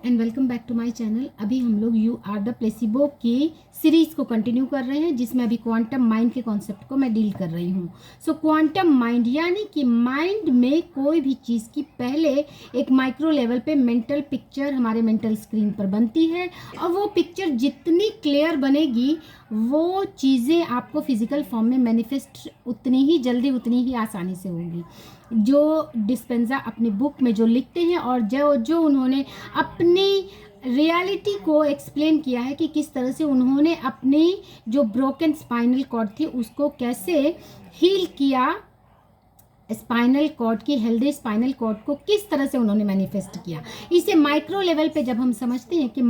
And welcome back to my channel. अभी हम लोग यू आर द प्लेसिबो की सीरीज को कंटिन्यू कर रहे हैं, जिसमें अभी क्वांटम माइंड के कॉन्सेप्ट को मैं डील कर रही हूँ। सो क्वांटम माइंड यानी कि माइंड में कोई भी चीज़ की पहले एक माइक्रो लेवल पे मेंटल पिक्चर हमारे मेंटल स्क्रीन पर बनती है, और वो पिक्चर जितनी क्लियर बनेगी वो चीज़ें आपको फिजिकल फॉर्म में मैनिफेस्ट उतनी ही जल्दी उतनी ही आसानी से होगी। जो डिस्पेंजा अपनी बुक में जो लिखते हैं और जो उन्होंने अपनी रियलिटी को एक्सप्लेन किया है कि किस तरह से उन्होंने अपनी जो ब्रोकन स्पाइनल कॉर्ड थी उसको कैसे हील किया, स्पाइनल कॉर्ड की हेल्दी स्पाइनल कॉर्ड को किस तरह से उन्होंने मैनिफेस्ट किया। इसे माइक्रो लेवल पे जब हम समझते हैं कि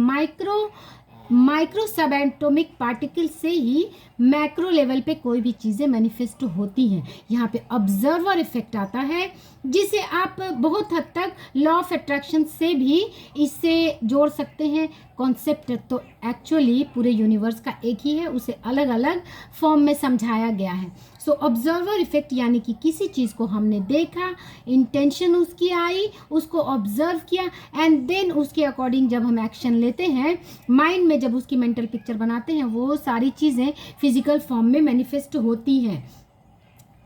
माइक्रो सब एटॉमिक पार्टिकल से ही मैक्रो लेवल पे कोई भी चीज़ें मैनिफेस्ट होती हैं। यहाँ पे ऑब्जर्वर इफेक्ट आता है, जिसे आप बहुत हद तक लॉ ऑफ अट्रैक्शन से भी इससे जोड़ सकते हैं। कॉन्सेप्ट तो एक्चुअली पूरे यूनिवर्स का एक ही है, उसे अलग अलग फॉर्म में समझाया गया है। सो ऑब्जर्वर इफेक्ट यानी कि किसी चीज़ को हमने देखा, इंटेंशन उसकी आई, उसको ऑब्जर्व किया, एंड देन उसके अकॉर्डिंग जब हम एक्शन लेते हैं, माइंड में जब उसकी मेंटल पिक्चर बनाते हैं, वो सारी चीज़ें फिजिकल फॉर्म में मैनिफेस्ट होती हैं।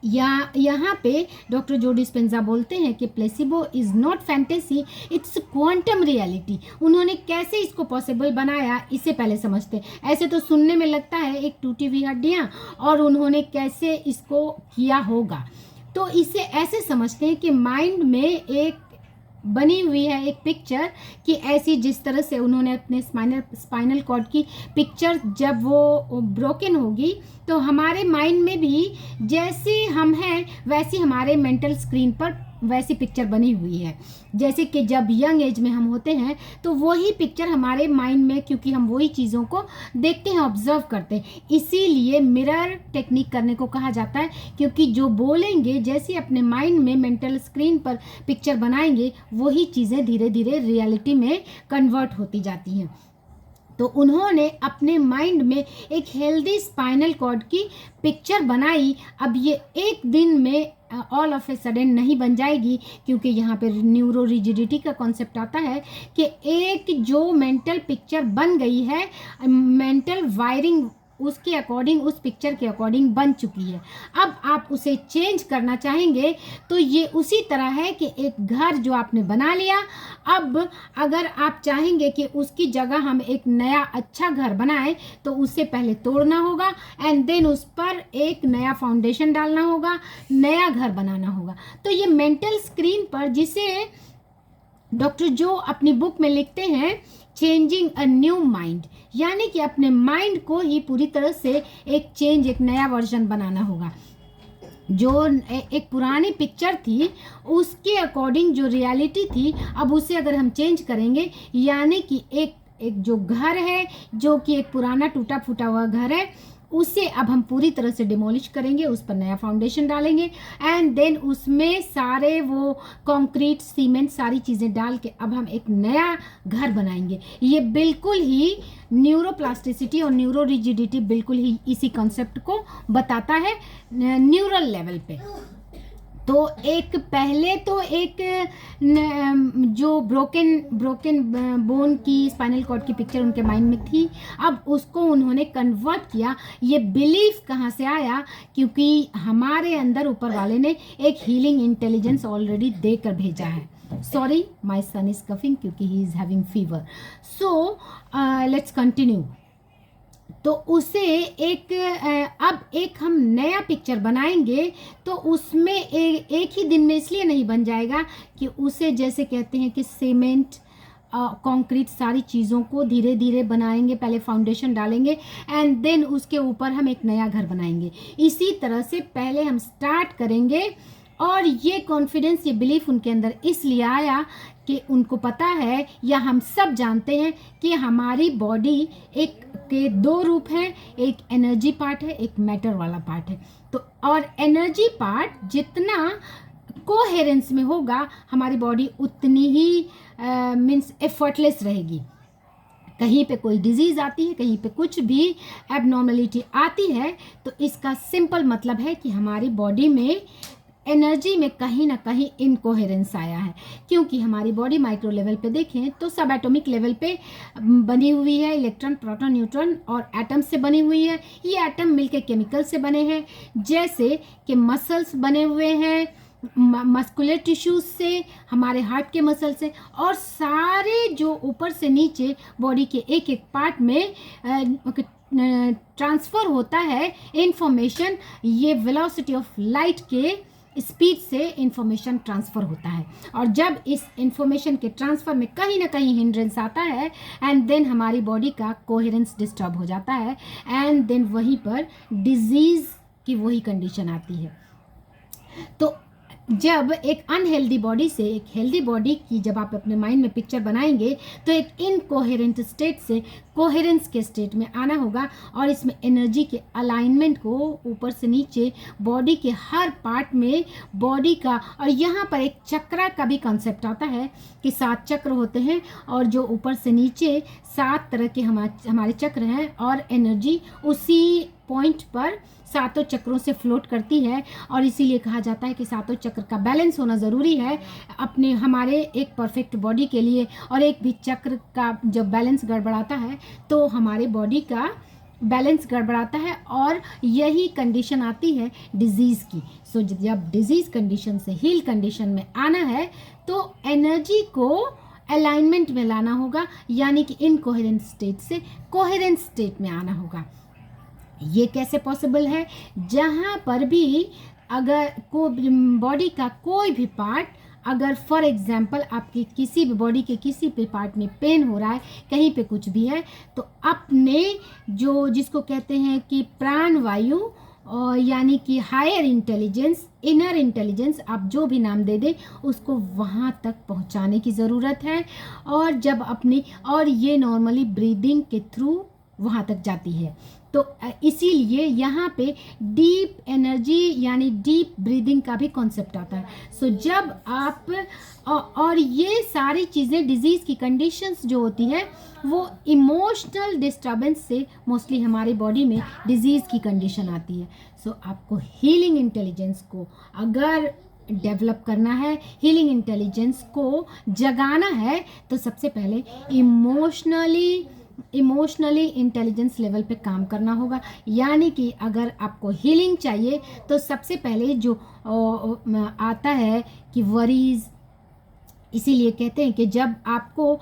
यहाँ पे डॉक्टर जो डिस्पेंजा बोलते हैं कि placebo is not fantasy, it's quantum reality. उन्होंने कैसे इसको पॉसिबल बनाया, इसे पहले समझते हैं। ऐसे तो सुनने में लगता है एक टूटी हुई हड्डियाँ, और उन्होंने कैसे इसको किया होगा। तो इसे ऐसे समझते हैं कि माइंड में एक बनी हुई है एक पिक्चर कि ऐसी जिस तरह से उन्होंने अपने स्पाइनल कॉर्ड की पिक्चर जब वो ब्रोकन होगी तो हमारे माइंड में भी जैसे हम हैं वैसी हमारे मेंटल स्क्रीन पर वैसी पिक्चर बनी हुई है। जैसे कि जब यंग एज में हम होते हैं तो वही पिक्चर हमारे माइंड में, क्योंकि हम वही चीज़ों को देखते हैं, ऑब्जर्व करते हैं, इसीलिए मिरर टेक्निक करने को कहा जाता है। क्योंकि जो बोलेंगे, जैसे अपने माइंड में मेंटल स्क्रीन पर पिक्चर बनाएंगे, वही चीज़ें धीरे धीरे रियलिटी में कन्वर्ट होती जाती हैं। तो उन्होंने अपने माइंड में एक हेल्दी स्पाइनल कॉर्ड की पिक्चर बनाई। अब ये एक दिन में ऑल ऑफ ए सडन नहीं बन जाएगी, क्योंकि यहाँ पे न्यूरो रिजिडिटी का कॉन्सेप्ट आता है कि एक जो मेंटल पिक्चर बन गई है, मेंटल वायरिंग उसके अकॉर्डिंग, उस पिक्चर के अकॉर्डिंग बन चुकी है। अब आप उसे चेंज करना चाहेंगे तो ये उसी तरह है कि एक घर जो आपने बना लिया, अब अगर आप चाहेंगे कि उसकी जगह हम एक नया अच्छा घर बनाएं तो उससे पहले तोड़ना होगा, एंड देन उस पर एक नया फाउंडेशन डालना होगा, नया घर बनाना होगा। तो ये मेंटल स्क्रीन पर, जिसे डॉक्टर जो अपनी बुक में लिखते हैं चेंजिंग अ न्यू माइंड, यानी कि अपने माइंड को ही पूरी तरह से एक चेंज, एक नया वर्जन बनाना होगा। जो एक पुरानी पिक्चर थी उसके अकॉर्डिंग जो रियलिटी थी, अब उसे अगर हम चेंज करेंगे, यानी कि एक जो घर है, जो कि एक पुराना टूटा फूटा हुआ घर है, उसे अब हम पूरी तरह से डिमोलिश करेंगे, उस पर नया फाउंडेशन डालेंगे, एंड देन उसमें सारे वो कंक्रीट, सीमेंट, सारी चीज़ें डाल के अब हम एक नया घर बनाएंगे। ये बिल्कुल ही न्यूरोप्लास्टिसिटी और न्यूरो रिजिडिटी बिल्कुल ही इसी कॉन्सेप्ट को बताता है न्यूरल लेवल पे। तो एक पहले तो एक जो ब्रोकन बोन की स्पाइनल कॉर्ड की पिक्चर उनके माइंड में थी, अब उसको उन्होंने कन्वर्ट किया। ये बिलीफ कहाँ से आया? क्योंकि हमारे अंदर ऊपर वाले ने एक हीलिंग इंटेलिजेंस ऑलरेडी देकर भेजा है। Sorry, my son is coughing क्योंकि he is having fever. So let's continue. तो उसे अब एक हम नया पिक्चर बनाएंगे तो उसमें एक ही दिन में इसलिए नहीं बन जाएगा कि उसे, जैसे कहते हैं कि सीमेंट, कंक्रीट, सारी चीज़ों को धीरे धीरे बनाएंगे, पहले फाउंडेशन डालेंगे, एंड देन उसके ऊपर हम एक नया घर बनाएंगे। इसी तरह से पहले हम स्टार्ट करेंगे, और ये कॉन्फिडेंस, ये बिलीफ उनके अंदर इसलिए आया कि उनको पता है, या हम सब जानते हैं कि हमारी बॉडी के दो रूप हैं, एक एनर्जी पार्ट है, एक मैटर वाला पार्ट है। तो और एनर्जी पार्ट जितना कोहेरेंस में होगा, हमारी बॉडी उतनी ही मीन्स एफर्टलेस रहेगी। कहीं पे कोई डिजीज़ आती है, कहीं पे कुछ भी एबनॉर्मलिटी आती है, तो इसका सिंपल मतलब है कि हमारी बॉडी में एनर्जी में कहीं ना कहीं इनकोहेरेंस आया है, क्योंकि हमारी बॉडी माइक्रो लेवल पे देखें तो सब एटॉमिक लेवल पे बनी हुई है, इलेक्ट्रॉन, प्रोटॉन, न्यूट्रॉन और एटम से बनी हुई है। ये एटम मिलके केमिकल से बने हैं, जैसे कि मसल्स बने हुए हैं, मस्कुलर टिश्यूज से, हमारे हार्ट के मसल से, और सारे जो ऊपर से नीचे बॉडी के एक एक पार्ट में ट्रांसफ़र होता है इंफॉर्मेशन। ये वेलोसिटी ऑफ लाइट के स्पीड से इंफॉर्मेशन ट्रांसफ़र होता है, और जब इस इंफॉर्मेशन के ट्रांसफ़र में कहीं ना कहीं हिंड्रेंस आता है एंड देन हमारी बॉडी का कोहेरेंस डिस्टर्ब हो जाता है, एंड देन वहीं पर डिजीज़ की वही कंडीशन आती है। तो जब एक अनहेल्दी बॉडी से एक हेल्दी बॉडी की जब आप अपने माइंड में पिक्चर बनाएंगे तो एक इनकोहेरेंट स्टेट से कोहेरेंस के स्टेट में आना होगा, और इसमें एनर्जी के अलाइनमेंट को ऊपर से नीचे बॉडी के हर पार्ट में बॉडी का, और यहाँ पर एक चक्रा का भी कॉन्सेप्ट आता है कि 7 चक्र होते हैं, और जो ऊपर से नीचे 7 तरह के हमारे चक्र हैं, और एनर्जी उसी पॉइंट पर सातों चक्रों से फ्लोट करती है, और इसीलिए कहा जाता है कि सातों चक्र का बैलेंस होना ज़रूरी है अपने हमारे एक परफेक्ट बॉडी के लिए। और एक भी चक्र का जब बैलेंस गड़बड़ाता है तो हमारे बॉडी का बैलेंस गड़बड़ाता है, और यही कंडीशन आती है डिजीज़ की। सो जब डिजीज़ कंडीशन से हील कंडीशन में आना है तो एनर्जी को अलाइनमेंट में लाना होगा, यानी कि इनकोहेरेंट स्टेट से कोहेरेंट स्टेट में आना होगा। ये कैसे पॉसिबल है? जहाँ पर भी अगर बॉडी का कोई भी पार्ट, अगर फॉर एग्जांपल आपकी किसी भी बॉडी के किसी भी पार्ट में पेन हो रहा है, कहीं पे कुछ भी है, तो अपने जो जिसको कहते हैं कि प्राण वायु, और यानी कि हायर इंटेलिजेंस, इनर इंटेलिजेंस, आप जो भी नाम दे दें, उसको वहाँ तक पहुँचाने की ज़रूरत है। और जब अपनी, और ये नॉर्मली ब्रीदिंग के थ्रू वहाँ तक जाती है, तो इसीलिए यहाँ पे डीप एनर्जी यानी डीप ब्रीदिंग का भी कॉन्सेप्ट आता है। सो जब आप, और ये सारी चीज़ें डिजीज़ की कंडीशंस जो होती है वो इमोशनल डिस्टर्बेंस से मोस्टली हमारी बॉडी में डिजीज़ की कंडीशन आती है। सो आपको हीलिंग इंटेलिजेंस को अगर डेवलप करना है, हीलिंग इंटेलिजेंस को जगाना है, तो सबसे पहले इमोशनली इंटेलिजेंस लेवल पे काम करना होगा। यानी कि अगर आपको हीलिंग चाहिए तो सबसे पहले जो आता है कि वरीज, इसीलिए कहते हैं कि जब आपको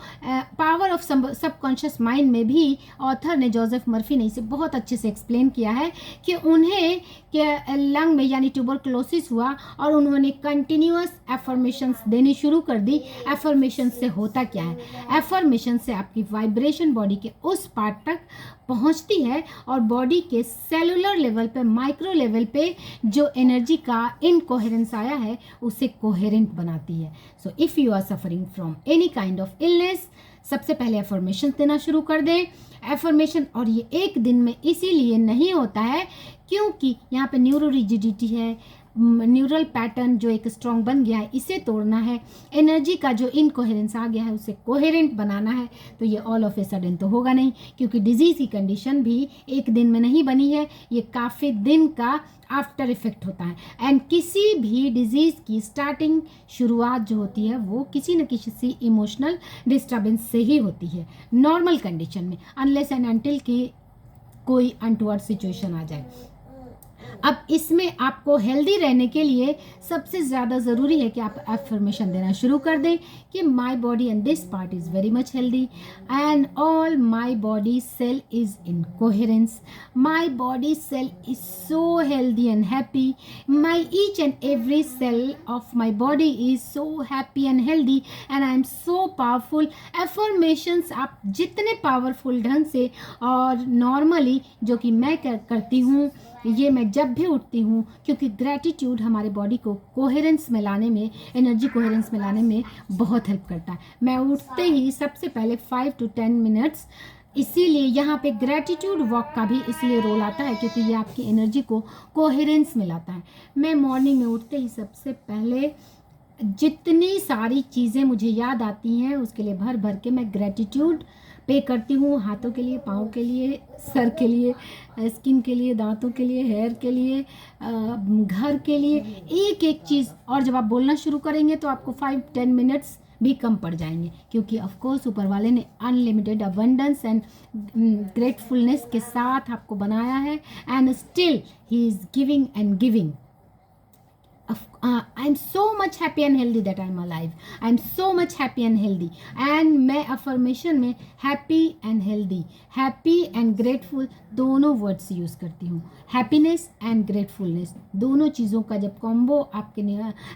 पावर ऑफ सबकॉन्शियस माइंड में भी ऑथर ने, जोसेफ मर्फी ने इसे बहुत अच्छे से एक्सप्लेन किया है कि उन्हें के लंग में यानी ट्यूबरकुलोसिस हुआ, और उन्होंने कंटिन्यूअस एफर्मेशंस देनी शुरू कर दी। एफर्मेशन से होता क्या है? एफर्मेशन से आपकी वाइब्रेशन बॉडी के उस पार्ट तक पहुंचती है, और बॉडी के सेलुलर लेवल पे, माइक्रो लेवल पे जो एनर्जी का इनकोहेरेंस आया है उसे कोहेरेंट बनाती है। So if you are suffering from any kind of illness, सबसे पहले एफर्मेशन देना शुरू कर दें। एफर्मेशन, और ये एक दिन में इसीलिए नहीं होता है क्योंकि यहाँ पे न्यूरो रिजिडिटी है, न्यूरल पैटर्न जो एक स्ट्रॉन्ग बन गया है, इसे तोड़ना है। एनर्जी का जो इनकोहेरेंस आ गया है उसे कोहेरेंट बनाना है। तो ये ऑल ऑफ ए सडन तो होगा नहीं, क्योंकि डिजीज़ की कंडीशन भी एक दिन में नहीं बनी है, ये काफ़ी दिन का आफ्टर इफेक्ट होता है। एंड किसी भी डिजीज़ की स्टार्टिंग, शुरुआत जो होती है वो किसी न किसी इमोशनल डिस्टर्बेंस से ही होती है नॉर्मल कंडीशन में, अनलेस एंड अनटिल कि कोई अनटुवर्ड सिचुएशन आ जाए। अब इसमें आपको हेल्दी रहने के लिए सबसे ज़्यादा ज़रूरी है कि आप एफर्मेशन देना शुरू कर दें कि my body and this part is very much healthy and all my body cell is in coherence, my body cell is so healthy and happy, my each and every cell of my body is so happy and healthy and I am so powerful. Affirmations आप जितने powerful ढंग से और normally, जो कि मैं करती हूँ, ये मैं जब भी उठती हूँ, क्योंकि ग्रैटिट्यूड हमारे बॉडी को कोहेरेंस में लाने में, एनर्जी कोहेरेंस में लाने में बहुत हेल्प करता है। मैं उठते ही सबसे पहले 5 to 10 मिनट्स, इसीलिए यहाँ पे ग्रैटिट्यूड वॉक का भी इसलिए रोल आता है क्योंकि ये आपकी एनर्जी को कोहेरेंस में लाता है। मैं मॉर्निंग में उठते ही सबसे पहले जितनी सारी चीज़ें मुझे याद आती हैं उसके लिए भर भर के मैं ग्रेटिट्यूड पे करती हूँ, हाथों के लिए, पाँव के लिए, सर के लिए, स्किन के लिए, दांतों के लिए, हेयर के लिए, घर के लिए, एक एक चीज़। और जब आप बोलना शुरू करेंगे तो आपको 5-10 मिनट्स भी कम पड़ जाएंगे, क्योंकि ऑफ कोर्स ऊपर वाले ने अनलिमिटेड अबंडेंस एंड ग्रेटफुलनेस के साथ आपको बनाया है, and still he is giving and giving. I'm so much happy and healthy that I'm alive. I'm so much happy and healthy. And मैं affirmation में happy and healthy, happy and grateful दोनों words use करती हूँ. Happiness and gratefulness दोनों चीज़ों का जब combo आपके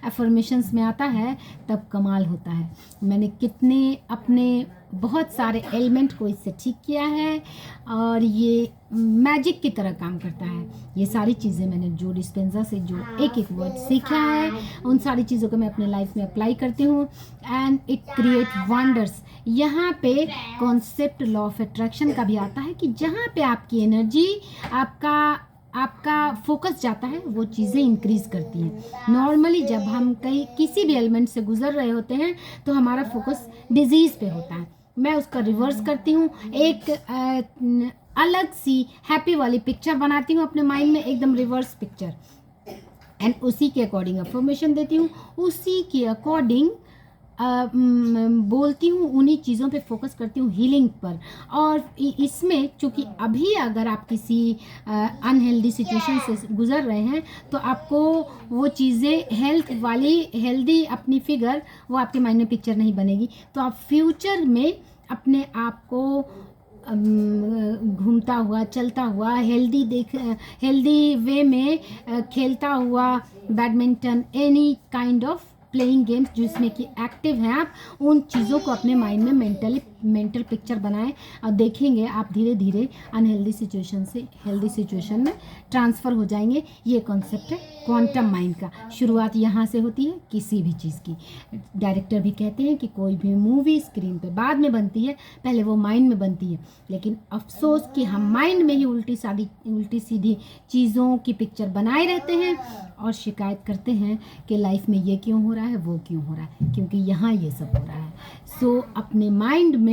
affirmations में आता है तब कमाल होता है. मैंने कितने अपने बहुत एलिमेंट एलिमेंट को इससे ठीक किया है और ये मैजिक की तरह काम करता है. ये सारी चीज़ें मैंने जो डिस्पेंसा से जो एक एक वर्ड सीखा है उन सारी चीज़ों को मैं अपने लाइफ में अप्लाई करती हूँ, एंड इट क्रिएट वंडर्स. यहाँ पे कॉन्सेप्ट लॉ ऑफ अट्रैक्शन का भी आता है कि जहाँ पे आपकी एनर्जी, आपका फोकस जाता है वो चीज़ें इंक्रीज करती हैं. नॉर्मली जब हम कहीं किसी भी एलिमेंट से गुजर रहे होते हैं तो हमारा फोकस डिजीज़ पे होता है. मैं उसका रिवर्स करती हूँ, एक अलग सी हैप्पी वाली पिक्चर बनाती हूँ अपने माइंड में, एकदम रिवर्स पिक्चर, एंड उसी के अकॉर्डिंग अफर्मेशन देती हूँ, उसी के अकॉर्डिंग बोलती हूँ, उन्हीं चीज़ों पे फोकस करती हूँ, हीलिंग पर. और इसमें चूँकि अभी अगर आप किसी अनहेल्दी सिचुएशन से गुजर रहे हैं तो आपको वो चीज़ें हेल्थ वाली हेल्दी अपनी फिगर वो आपके माइंड में पिक्चर नहीं बनेगी. तो आप फ्यूचर में अपने आप को घूमता हुआ, चलता हुआ, हेल्दी वे में खेलता हुआ, badminton, any kind of playing games जिसमें कि एक्टिव हैं आप, उन चीज़ों को अपने माइंड में मेंटल पिक्चर बनाएं और देखेंगे आप धीरे धीरे अनहेल्दी सिचुएशन से हेल्दी सिचुएशन में ट्रांसफ़र हो जाएंगे. ये कॉन्सेप्ट है क्वांटम माइंड का. शुरुआत यहाँ से होती है किसी भी चीज़ की. डायरेक्टर भी कहते हैं कि कोई भी मूवी स्क्रीन पे बाद में बनती है, पहले वो माइंड में बनती है. लेकिन अफसोस कि हम माइंड में ही उल्टी सीधी चीज़ों की पिक्चर बनाए रहते हैं और शिकायत करते हैं कि लाइफ में ये क्यों हो रहा है, वो क्यों हो रहा है, क्योंकि यहाँ ये सब हो रहा है. सो अपने माइंड में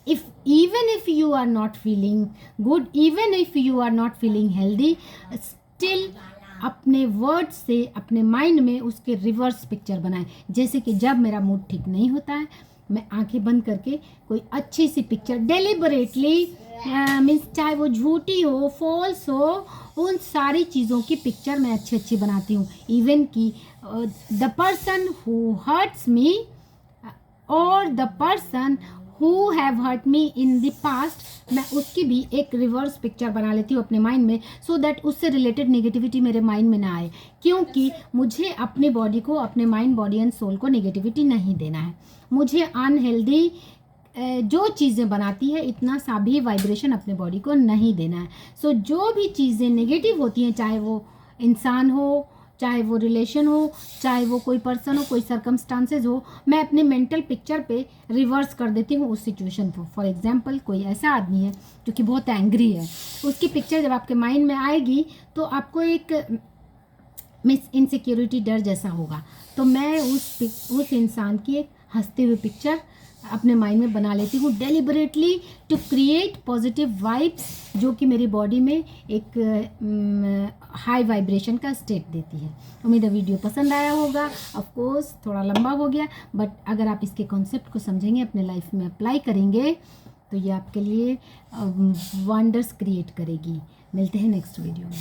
even if you are not feeling good, even if you are not feeling healthy, still अपने वर्ड से अपने माइंड में उसके रिवर्स पिक्चर बनाएं. जैसे कि जब मेरा मूड ठीक नहीं होता है, मैं आंखें बंद करके कोई अच्छी सी पिक्चर डेलिबरेटली मीन्स चाहे वो झूठी हो, फॉल्स हो, उन सारी चीज़ों की पिक्चर मैं अच्छी बनाती हूँ. इवन कि the person who hurts me और the person who have hurt me in the past, मैं उसकी भी एक रिवर्स पिक्चर बना लेती हूँ अपने माइंड में, सो दैट उससे रिलेटेड नेगेटिविटी मेरे माइंड में ना आए. क्योंकि मुझे अपने बॉडी को, अपने माइंड, बॉडी एंड सोल को नेगेटिविटी नहीं देना है. मुझे अनहेल्दी जो चीज़ें बनाती है इतना सा भी वाइब्रेशन अपने बॉडी को नहीं देना है. सो जो भी चीज़ें नेगेटिव होती हैं, चाहे वो इंसान हो, चाहे वो रिलेशन हो, चाहे वो कोई पर्सन हो, कोई सर्कमस्टांसेस हो, मैं अपने मेंटल पिक्चर पे रिवर्स कर देती हूँ उस सिचुएशन को. फॉर एग्जांपल कोई ऐसा आदमी है जो कि बहुत एंग्री है, उसकी पिक्चर जब आपके माइंड में आएगी तो आपको एक इनसिक्योरिटी, डर जैसा होगा. तो मैं उस इंसान की एक हंसते हुए पिक्चर अपने माइंड में बना लेती हूँ deliberately to create positive vibes, जो कि मेरी बॉडी में एक हाई वाइब्रेशन का स्टेट देती है. उम्मीद है वीडियो पसंद आया होगा. ऑफ कोर्स थोड़ा लंबा हो गया, बट अगर आप इसके कॉन्सेप्ट को समझेंगे, अपने लाइफ में अप्लाई करेंगे, तो ये आपके लिए वंडर्स क्रिएट करेगी. मिलते हैं नेक्स्ट वीडियो में.